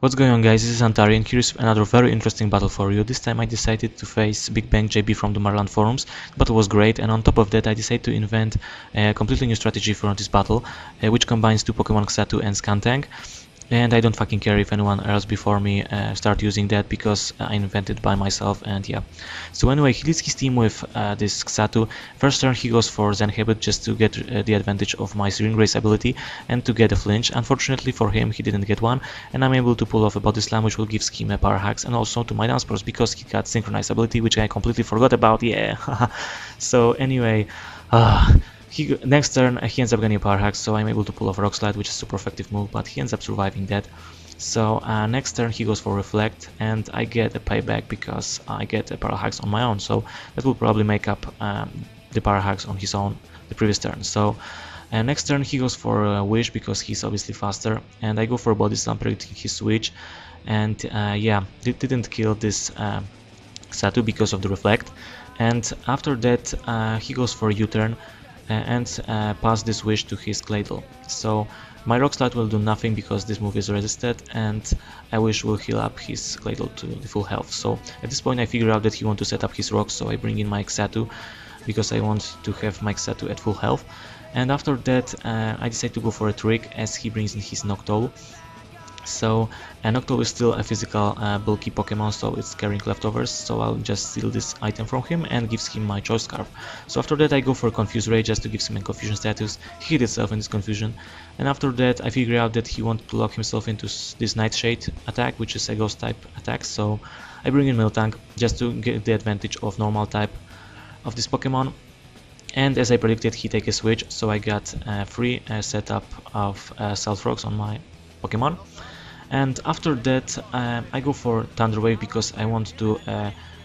What's going on, guys? This is Antari, and here's another very interesting battle for you. This time I decided to face Big Bang JB from the Marland forums. The battle was great, and on top of that I decided to invent a completely new strategy for this battle, which combines two Pokemon Xatu and Skuntank. And I don't fucking care if anyone else before me start using that, because I invented by myself, and yeah. So anyway, he leads his team with this Xatu. First turn he goes for Zen Habit just to get the advantage of my Ring Race ability and to get a flinch. Unfortunately for him, he didn't get one, and I'm able to pull off a Body Slam, which will give him a Power Hacks, and also to my Dunsparce because he got Synchronized ability, which I completely forgot about, yeah. So anyway, next turn he ends up getting a Power Hack, so I'm able to pull off Rock Slide, which is a super effective move, but he ends up surviving that. So next turn he goes for Reflect, and I get a payback because I get a Power Hacks on my own, so that will probably make up the Power Hacks on his own the previous turn. So next turn he goes for Wish because he's obviously faster, and I go for Body Slam predicting his switch, and yeah, didn't kill this Xatu because of the Reflect. And after that he goes for U-turn and pass this Wish to his Claydol. So my Rock Slide will do nothing because this move is resisted, and I Wish will heal up his Claydol to the full health. So at this point I figure out that he wants to set up his rocks, so I bring in my Xatu because I want to have my Xatu at full health. And after that I decide to go for a trick as he brings in his Noctowl. So Noctowl is still a physical bulky Pokemon, so it's carrying leftovers, so I'll just steal this item from him and gives him my Choice Scarf. So after that I go for Confuse Ray just to give him a confusion status. He hit itself in this confusion, and after that I figure out that he wanted to lock himself into this Nightshade attack, which is a ghost type attack, so I bring in Miltank just to get the advantage of normal type of this Pokemon. And as I predicted, he take a switch, so I got a free setup of Stealth Rocks on my Pokemon. And after that I go for Thunder Wave because I want to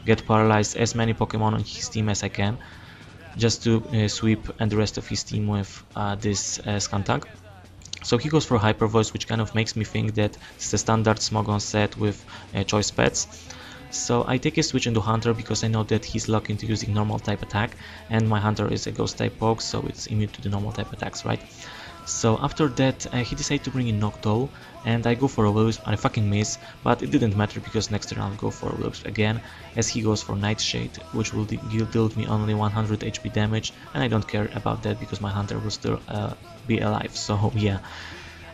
get paralyzed as many Pokemon on his team as I can, just to sweep and the rest of his team with this Skuntank. So he goes for Hyper Voice, which kind of makes me think that it's a standard Smogon set with choice pets. So I take a switch into Hunter because I know that he's locked into using normal type attack, and my Hunter is a ghost type poke, so it's immune to the normal type attacks, right? So after that he decided to bring in Noctowl, and I go for a Will-O-Wisp. I fucking miss, but it didn't matter because next turn I'll go for a Will-O-Wisp again, as he goes for Nightshade, which will deal me only 100 HP damage, and I don't care about that because my Hunter will still be alive, so yeah.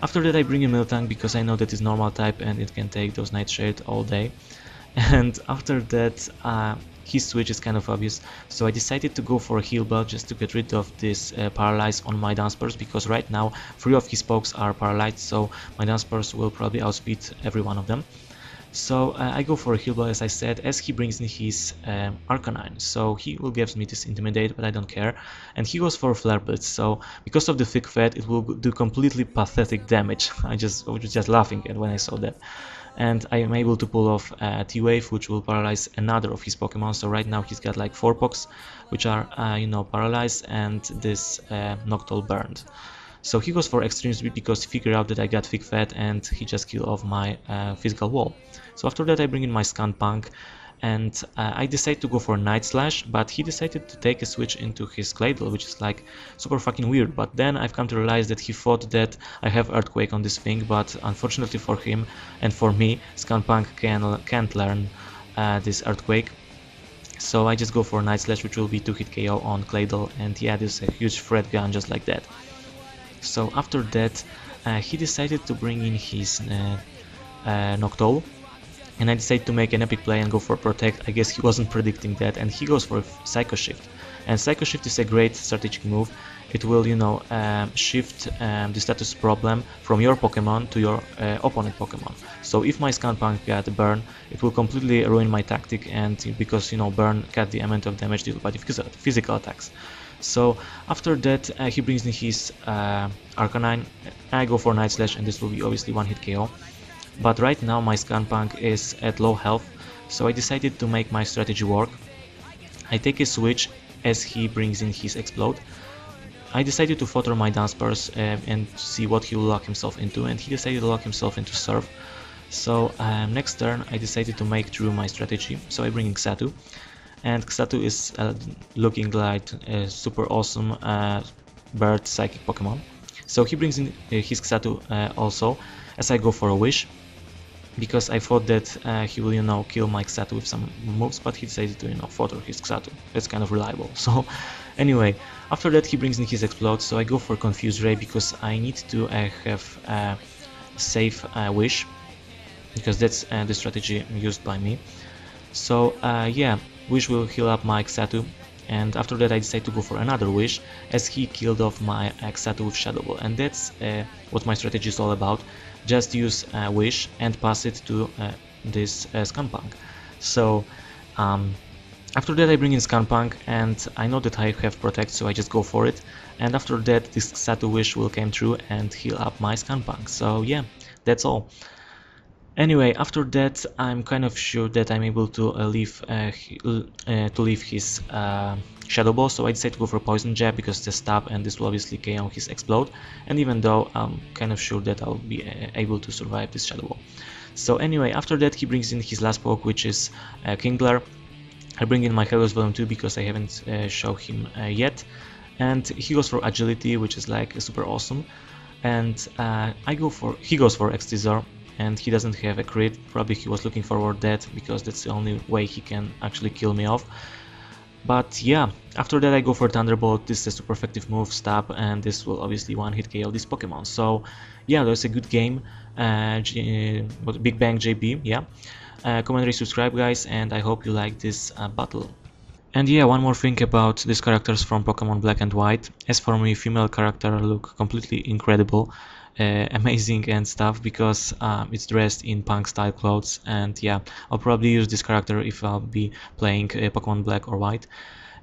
After that I bring in Miltank because I know that it's normal type and it can take those Nightshade all day. And after that his switch is kind of obvious, so I decided to go for a Heal Bell just to get rid of this Paralyze on my Dunsparce, because right now 3 of his pokes are paralyzed, so my Dunsparce will probably outspeed every one of them. So I go for a Heal Bell, as I said, as he brings in his Arcanine, so he will give me this Intimidate, but I don't care. And he goes for Flare Blitz, so because of the thick fat it will do completely pathetic damage. I was just laughing at when I saw that. And I am able to pull off T-Wave, which will paralyze another of his Pokemon. So right now he's got like 4 Poks, which are paralyzed, and this Noctowl burned. So he goes for Extreme Speed because he figured out that I got thick fat, and he just killed off my physical wall. So after that I bring in my Skuntank, and I decided to go for Night Slash, but he decided to take a switch into his Claydol, which is like super fucking weird. But then I've come to realize that he thought that I have Earthquake on this thing, but unfortunately for him and for me, Skuntank can't learn this Earthquake. So I just go for Night Slash, which will be 2-hit KO on Claydol, and yeah, this is a huge threat gun just like that. So after that he decided to bring in his Noctowl, and I decided to make an epic play and go for Protect. I guess he wasn't predicting that, and he goes for Psycho Shift. And Psycho Shift is a great strategic move. It will, shift the status problem from your Pokemon to your opponent Pokemon. So if my Skuntank got Burn, it will completely ruin my tactic, and because Burn cut the amount of damage dealt by the physical attacks. So after that he brings in his Arcanine. I go for Night Slash, and this will be obviously 1-hit KO. But right now my Skuntank is at low health, so I decided to make my strategy work. I take a switch as he brings in his Explode. I decided to photo my Dunsparce and see what he will lock himself into, and he decided to lock himself into Surf. So next turn I decided to make true my strategy, so I bring in Xatu. And Xatu is looking like a super awesome bird psychic Pokemon. So he brings in his Xatu also, as I go for a Wish. because I thought that he will, you know, kill my Xatu with some moves, but he decided to, you know, photo his Xatu. That's kind of reliable. So anyway, after that he brings in his Explode, so I go for Confuse Ray because I need to have a safe Wish, because that's the strategy used by me. So yeah, Wish will heal up my Xatu, and after that I decide to go for another Wish, as he killed off my Xatu with Shadow Ball, and that's what my strategy is all about. Just use Wish and pass it to this Skunpunk. So after that I bring in Skunpunk, and I know that I have Protect, so I just go for it, and after that this Xatu Wish will come through and heal up my Skunpunk. So yeah, that's all. Anyway, after that, I'm kind of sure that I'm able to leave his Shadow Ball, so I decided to go for Poison Jab because it's a stab and this will obviously KO his Explode, and even though I'm kind of sure that I'll be able to survive this Shadow Ball. So anyway, after that he brings in his last poke, which is Kingler. I bring in my Helios Volume 2 because I haven't shown him yet, and he goes for Agility, which is like super awesome, and he goes for Extisor, and he doesn't have a crit. Probably he was looking forward that because that's the only way he can actually kill me off. But yeah, after that I go for Thunderbolt. This is a super effective move, stab, and this will obviously one-hit KO this Pokemon. So yeah, that's a good game. Big Bang JB, yeah. Comment, rate, subscribe guys, and I hope you like this battle. And yeah, one more thing about these characters from Pokemon Black and White. As for me, female character look completely incredible, amazing and stuff, because it's dressed in punk style clothes, and yeah, I'll probably use this character if I'll be playing Pokemon Black or White.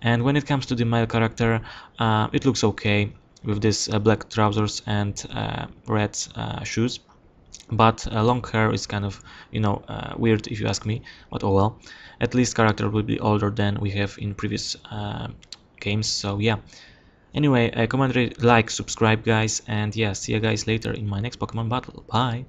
And when it comes to the male character, it looks okay with this black trousers and red shoes. But long hair is kind of, you know, weird if you ask me, but oh well. At least character will be older than we have in previous games, so yeah. Anyway, comment, like, subscribe guys, and yeah, see you guys later in my next Pokemon battle. Bye!